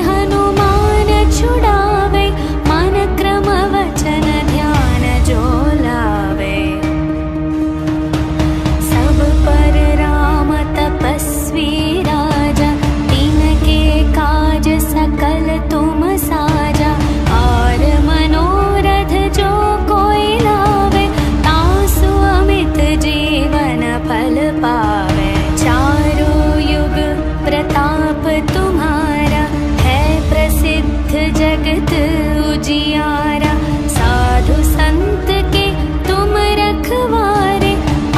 हनुमान छुड़ावे, मन क्रम वचन ध्यान जो लावे। सब पर राम तपस्वी राजा, तिनके काज सकल तुम साजा। और मनोरथ जो कोई लावे, तासु अमित जीवन फल पावे। चारों युग प्रताप तुम्हारा, है प्रसिद्ध जगत उजियारा। साधु संत के तुम रखवारे,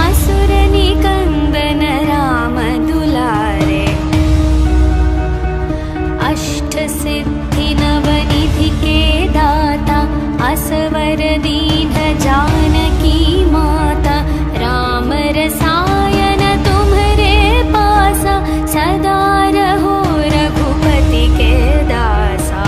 असुर निकंदन राम दुलारे। अष्ट सिद्धि नवनिधि के दाता, असवर दीन जानकी माता। राम रसायन तुम्हरे पासा, सदा रहो रघुपति के दासा।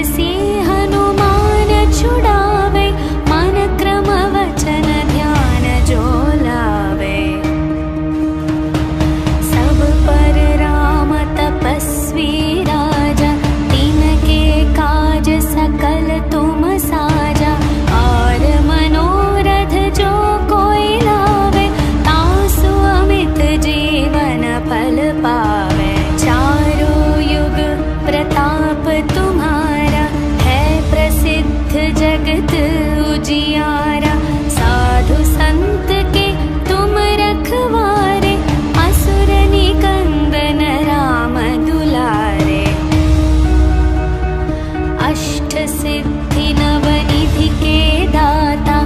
से हनुमान छुड़ावे, मन क्रम वचन ध्यान जो लावे। सब पर राम तपस्वी राजा, तिनके काज सकल तुम साजा। और मनोरथ जो कोई लावे, तासु अमित जीवन फल पावे। चारों युग प्रताप तुम्हारा, है प्रसिद्ध जगत उजियारा। साधु संत के तुम रखवारे, असुर निकंदन राम दुलारे। अष्ट सिद्धि नवनिधि के दाता,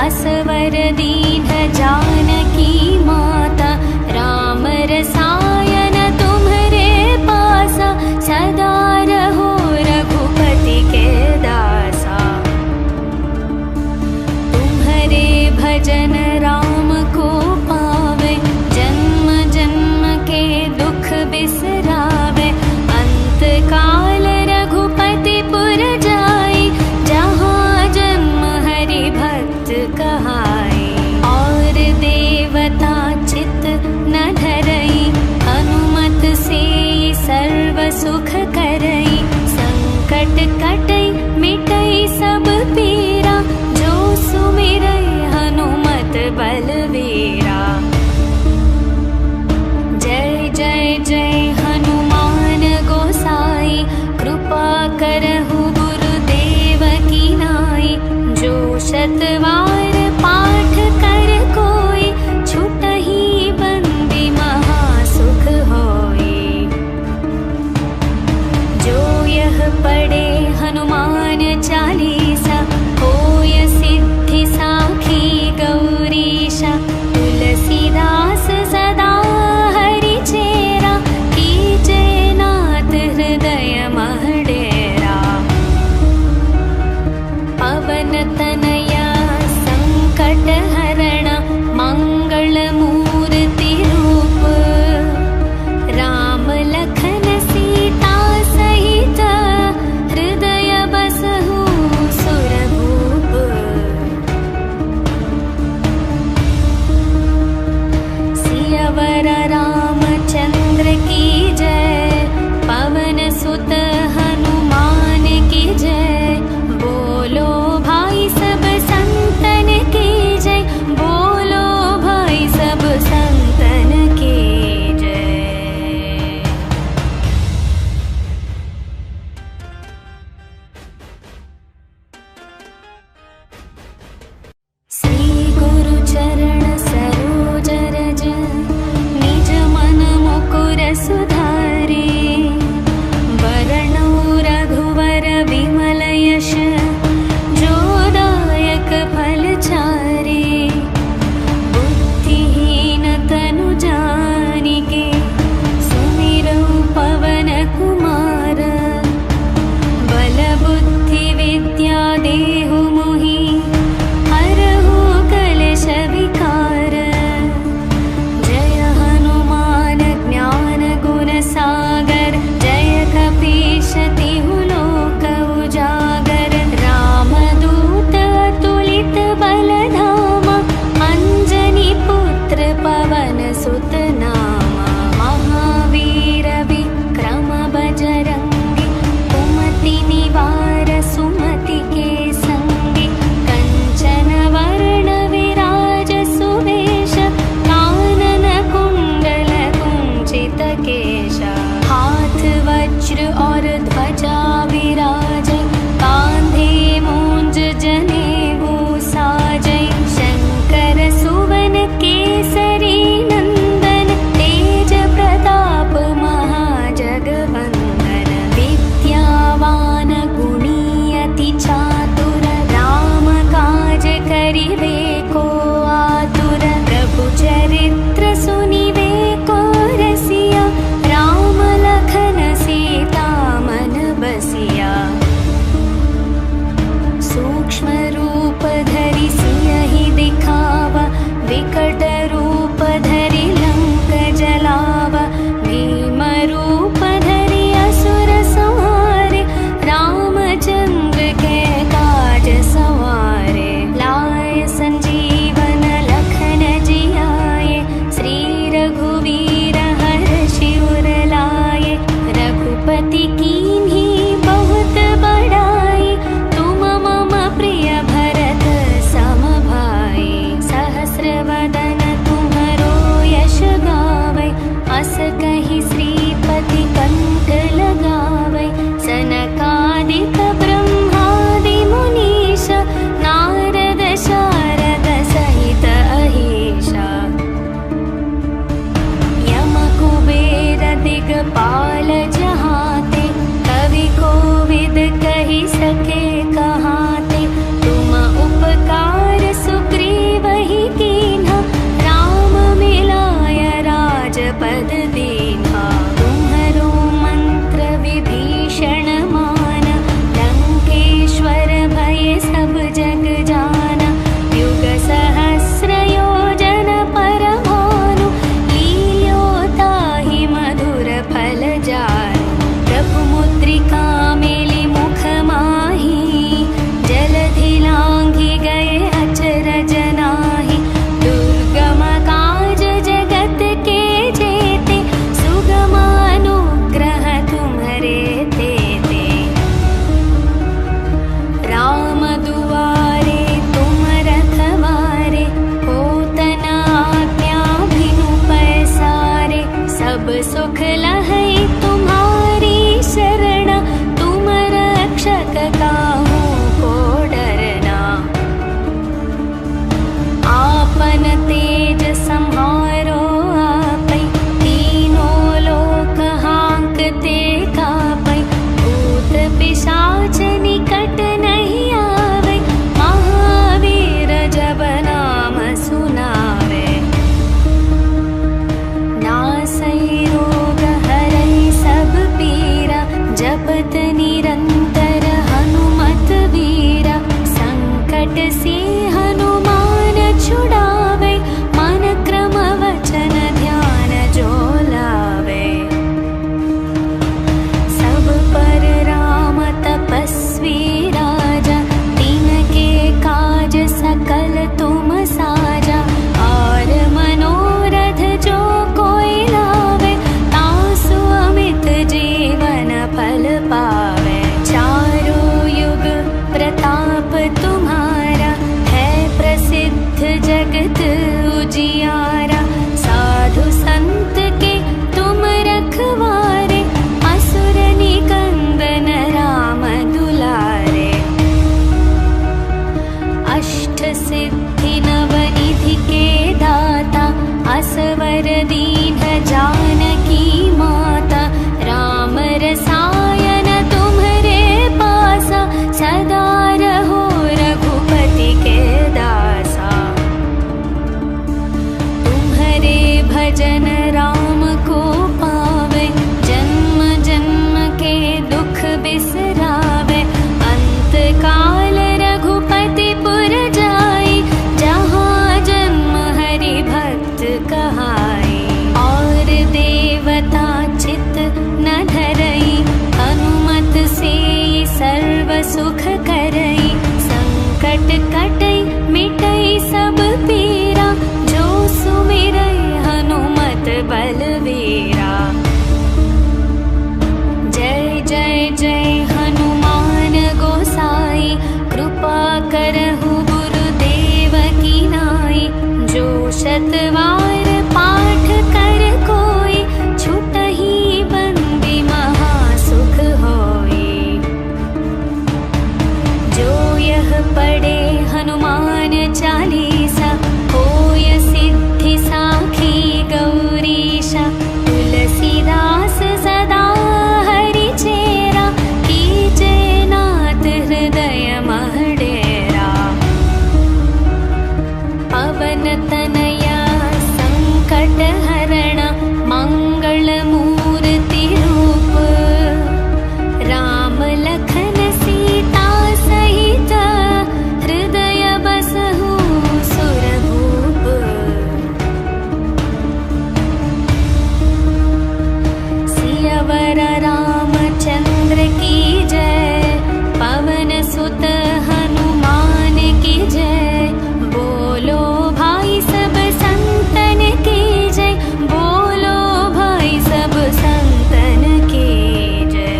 असवर दीन जानकी माता। राम रसायन तुम्हरे पासा, सदा रहो रघुपति के दासा। तुम्हरे भजन राम को पावे, जन्म जन्म के दुख बिसरावे। अंत काल रघुपति पुर जाई, जहाँ जन्म हरि भक्त कहाई। और देवता चित न धरई, हनुमत से सर्व सुख करई। संकट कटई मिटई सब पीरा, जो सुमिरई हनुमत बलवीरा। जय जय जय हनुमान गोसाई, कृपा करहु गुरुदेव की नाई। जो शतवार पाठ कर कोई, छुटहि बंदी महासुख होई। जो यह पढ़े हनुमान चालीसा, होय सिद्धि साखी गौरीशा। तुलसीदास सदा हरि चेरा, कीजे नाथ हृदय मह डेरा। पवन तनया संकट हरण, मंगल मूर्ति रूप। राम लखन सीता सहित, हृदय बसहु मिट से हनुमान छुड़ावे, मन क्रम वचन ध्यान जो लावे। सब पर राम तपस्वी राजा, तिनके काज सकल तुम साजा। और मनोरथ जो कोई लावे, तासु अमित जीवन फल पावे। चारों युग प्रताप तुम्हारा, है प्रसिद्ध जगत उजियारा। साधु संत के तुम रखवारे, असुर निकंदन राम दुलारे। अष्ट सिद्धि नवनिधि के दाता, असवर दीन जानकी माता। राम रसायन तुम्हरे पासा, सदा रहो रघुपति के दासा। तुम्हरे भजन राम को पावे, जन्म जन्म के दुख बिसरावे। अंत काल रघुपति पुर जाई, जहाँ जन्म हरि भक्त कहाई। और देवता चित न धरई, हनुमत से सर्व सुख करई। संकट कटई मिटई सब पीरा, जो सुमिरई हनुमत बलवीरा। जय जय जय हनुमान गोसाई, कृपा करहु गुरुदेव की नाई। जो शतवार पाठ कर कोई, छुटहि बंदी महासुख होई। जो यह पढ़े हनुमान चालीसा, होय सिद्धि साखी गौरीशा। तुलसीदास सदा हरि चेरा, कीजे नाथ हृदय मह डेरा। पवन तनया संकट हरण, मंगल मूर्ति रूप। राम लखन सीता सहित, हृदय बसहु सुरभूप। सियावर रामचंद्र की जय, पवन सुत हनुमान की जय। बोलो भाई सब संतन की जय, बोलो भाई सब संतन की जय।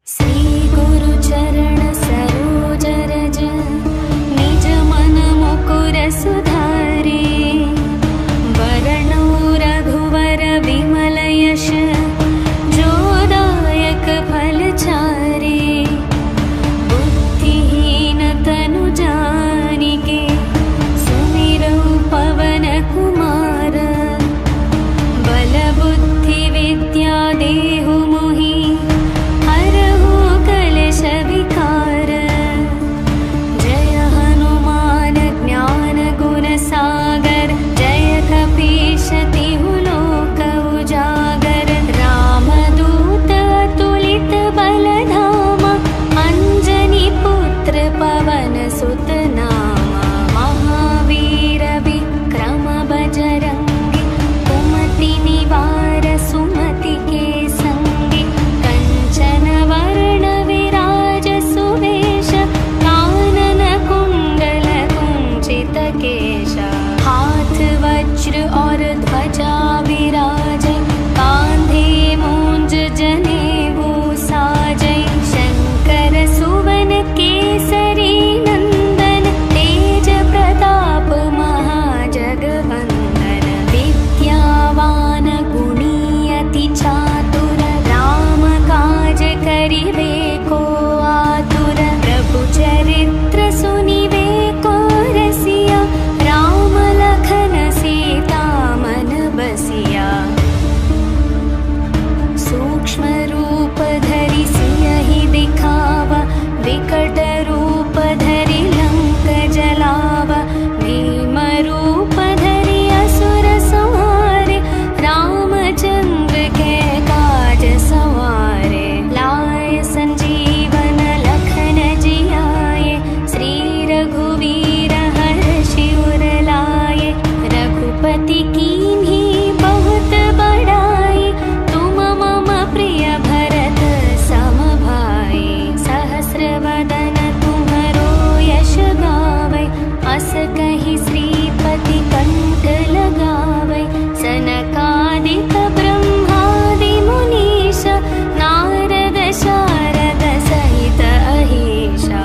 श्री गुरु चरण सरोज रज, निज मन मुकुर सुधारे। वरणो रघुवर विमल यश, जो दायक फल चारे। बुद्धिहीन तनु जानिके, सुमिरौ पवन कुमार। बल बुद्धि विद्या देहु मोहि, हरहु कलेश विकार। जय हनुमान ज्ञान गुण सागर, जय कपीश तिहु लोक उजागर। रामदूत अतुलित बल धामा, अंजनी पुत्र पवन सुत नामा। महावीर विक्रम बजरंगी, कुमति निवार सुमति के संगी। कंचन वर्ण विराज सुवेश, कानन कुंडल कुंचित केश। हाथ वज्र और ध्वजा विराजै, कांधे मूंज जनेऊ साजै। शंकर सुवन केसरी नंदन, तेज प्रताप महाजगवंदन। विद्यावान गुणी अति चातुर, राम काज करिवे को आतुर। प्रभु चरित्र सुनिवे को रसिया, राम लखन सीता मन ताहि श्रीपति कंठ लगावै। सनकादिक ब्रह्मादि मुनीश नारद शारद सहित अहीशा।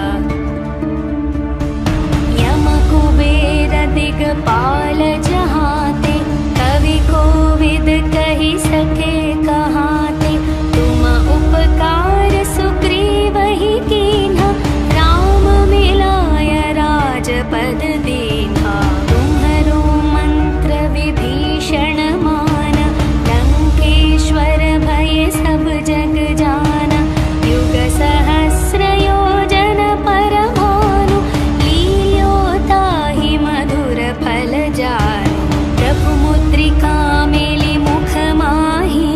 यम कुबेर दिगपाल जहाते कवि कोविद कहि सके कहाते। तुम उपकार सुग्रीवहि कीन्हा राम मिलाय राजपद दीन्हा। तुम्हरो मंत्र विभीषण माना लंकेश्वर भय सब जग जाना। युग सहस्र योजन पर भानु लील्यो ताहि मधुर फल जानु। प्रभु मुद्रिका मेलि मुख माहि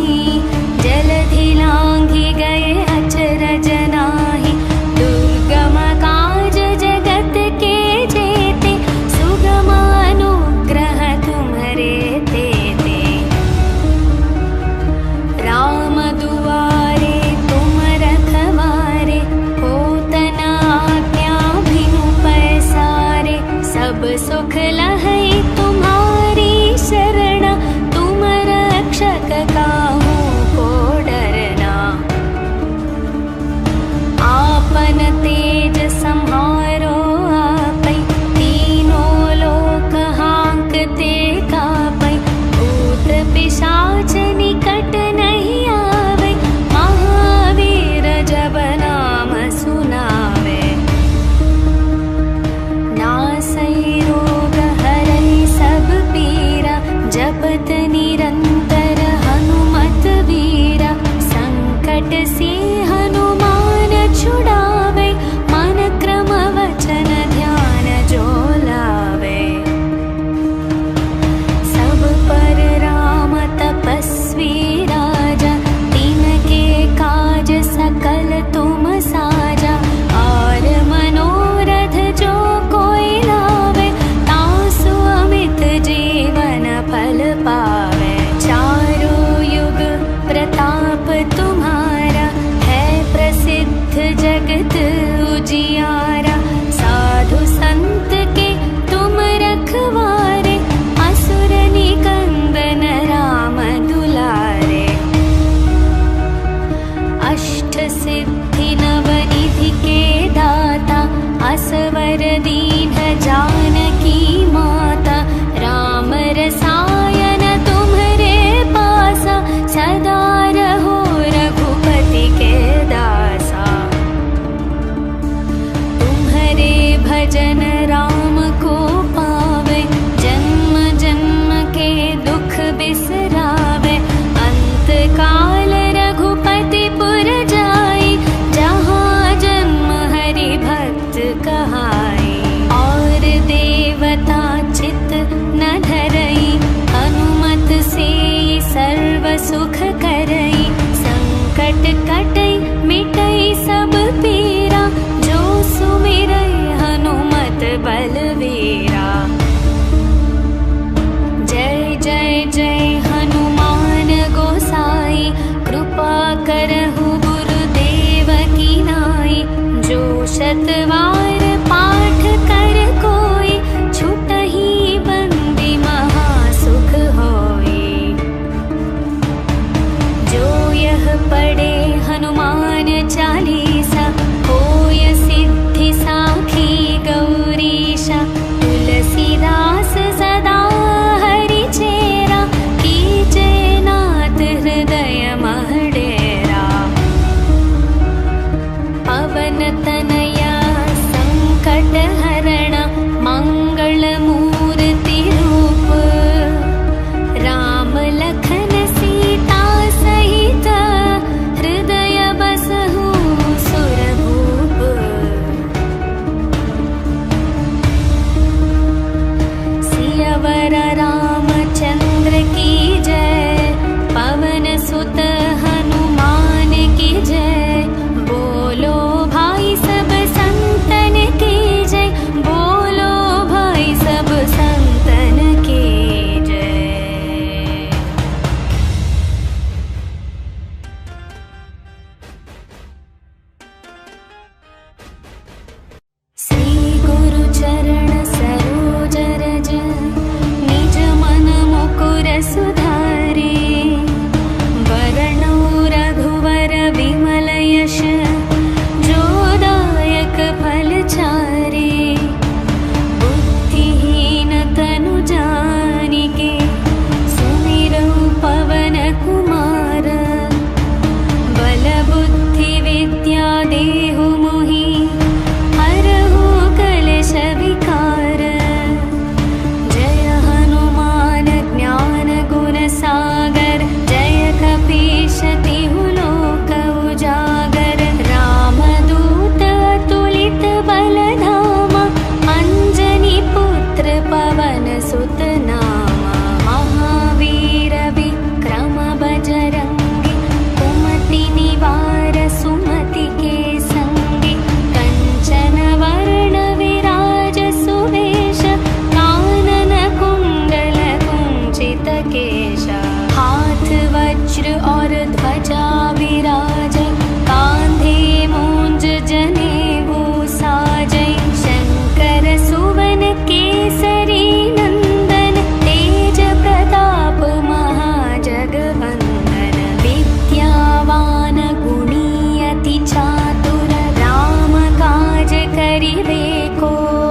जलधि लांघि गए अचरज नाहि। दुर्गम काज जगत के जेते सुगम अनुग्रह तुम्हरे तेते। राम दुआरे तुम रखवारे होत न आज्ञा बिनु पैसारे। सब सुख लहै तुम्हारी शरण